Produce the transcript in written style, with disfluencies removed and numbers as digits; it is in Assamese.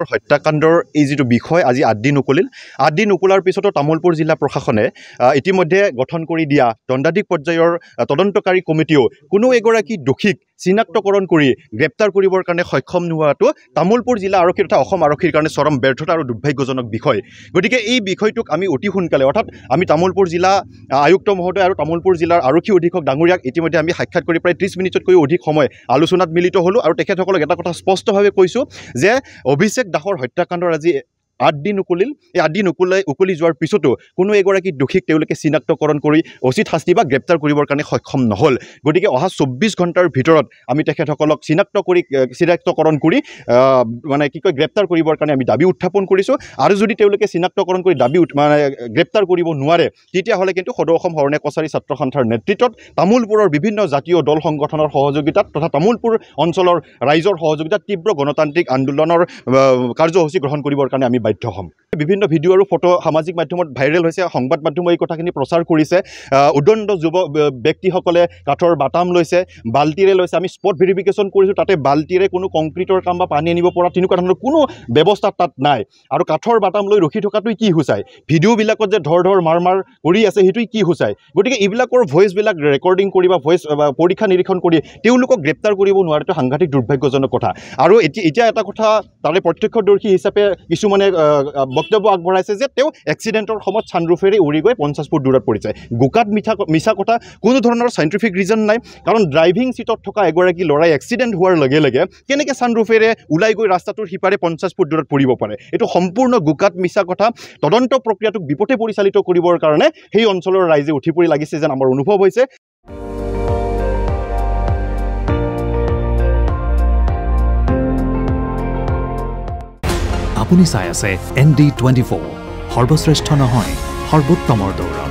ডাকৰ হত্যাকাণ্ডৰ এই যিটো বিষয় আজি 8 দিন উকলিল 8 দিন উকলাৰ পিছতো তামুলপুৰ জিলা প্ৰশাসনে ইতিমধ্যে গঠন কৰি দিয়া দণ্ডাধীশ পৰ্যায়ৰ তদন্তকাৰী কমিটিও কোনো এগৰাকী দোষীক চিনাক্তকৰণ কৰি গ্ৰেপ্তাৰ কৰিবৰ কাৰণে সক্ষম নোহোৱাটো তামুলপুৰ জিলা আৰক্ষী তথা অসম আৰক্ষীৰ কাৰণে চৰম ব্যৰ্থতা আৰু দুৰ্ভাগ্যজনক বিষয় গতিকে এই বিষয়টোক আমি অতি সোনকালে অৰ্থাৎ আমি তামুলপুৰ জিলা আয়ুক্ত মহোদয় আৰু তামুলপুৰ জিলাৰ আৰক্ষী অধীক্ষক ডাঙৰীয়াক ইতিমধ্যে আমি সাক্ষাৎ কৰি প্ৰায় 30 মিনিটতকৈ অধিক সময় আলোচনাত মিলিত হ'লোঁ আৰু তেখেতসকলক এটা কথা স্পষ্টভাৱে কৈছোঁ যে অভিষেক দাসৰ হত্যাকাণ্ডৰ আজি 8 দিন উকলিল এই 8 দিন উকলি যোৱাৰ পিছতো কোনো এগৰাকী দোষীক তেওঁলোকে চিনাক্তকৰণ কৰি উচিত শাস্তি বা গ্ৰেপ্তাৰ কৰিবৰ কাৰণে সক্ষম নহ'ল গতিকে অহা 24 ঘণ্টাৰ ভিতৰত আমি তেখেতসকলক চিনাক্তকৰণ কৰি মানে কি কয় গ্ৰেপ্তাৰ কৰিবৰ কাৰণে আমি দাবী উত্থাপন কৰিছোঁ আৰু যদি তেওঁলোকে চিনাক্তকৰণ কৰি দাবী মানে গ্ৰেপ্তাৰ কৰিব নোৱাৰে তেতিয়াহ'লে কিন্তু সদৌ অসম শৰণে কছাৰী ছাত্ৰ সন্থাৰ নেতৃত্বত তামুলপুৰৰ বিভিন্ন জাতীয় দল সংগঠনৰ সহযোগিতাত তথা তামুলপুৰ অঞ্চলৰ ৰাইজৰ সহযোগিতাত তীব্ৰ গণতান্ত্ৰিক আন্দোলনৰ কাৰ্যসূচী গ্ৰহণ কৰিবৰ কাৰণে আমি বাধ্য হ'ম বিভিন্ন ভিডিঅ' আৰু ফটো সামাজিক মাধ্যমত ভাইৰেল হৈছে সংবাদ মাধ্যমে এই কথাখিনি প্ৰচাৰ কৰিছে উদণ্ড যুৱ ব্যক্তিসকলে কাঠৰ বাটাম লৈছে বাল্টিৰে লৈছে আমি স্পট ভেৰিফিকেশ্যন কৰিছোঁ তাতে বাল্টিৰে কোনো কংক্ৰিটৰ কাম বা পানী আনিব পৰা তেনেকুৱা ধৰণৰ কোনো ব্যৱস্থা তাত নাই আৰু কাঠৰ বাটাম লৈ ৰখি থকাটোই কি সূচায় ভিডিঅ'বিলাকত যে ধৰ মাৰ কৰি আছে সেইটোই কি সূচায় গতিকে এইবিলাকৰ ভইচবিলাক ৰেকৰ্ডিং কৰি বা ভইচ পৰীক্ষা নিৰীক্ষণ কৰি তেওঁলোকক গ্ৰেপ্তাৰ কৰিব নোৱাৰাটো সাংঘাতিক দুৰ্ভাগ্যজনক কথা আৰু এতিয়া এটা কথা তাৰে প্ৰত্যক্ষদৰ্শী হিচাপে কিছুমানে বক্তব্য আগবঢ়াইছে যে তেওঁ এক্সিডেণ্টৰ সময়ত ছানৰুফেৰে উৰি গৈ 50 ফুট দূৰত পৰিছে গোকাত মিছা কথা কোনো ধৰণৰ চাইণ্টিফিক ৰিজন নাই কাৰণ ড্ৰাইভিং ছিটত থকা এগৰাকী ল'ৰাই এক্সিডেণ্ট হোৱাৰ লগে লগে কেনেকৈ ছানৰুফেৰে ওলাই গৈ ৰাস্তাটোৰ সিপাৰে 50 ফুট দূৰত পৰিব পাৰে এইটো সম্পূৰ্ণ গোকাত মিছা কথা তদন্ত প্ৰক্ৰিয়াটোক বিপথে পৰিচালিত কৰিবৰ কাৰণে সেই অঞ্চলৰ ৰাইজে উঠি পৰি লাগিছে যেন আমাৰ অনুভৱ হৈছে আপুনি চাই আছে ND24 সৰ্বশ্ৰেষ্ঠ নহয় সৰ্বোত্তমৰ দৌৰা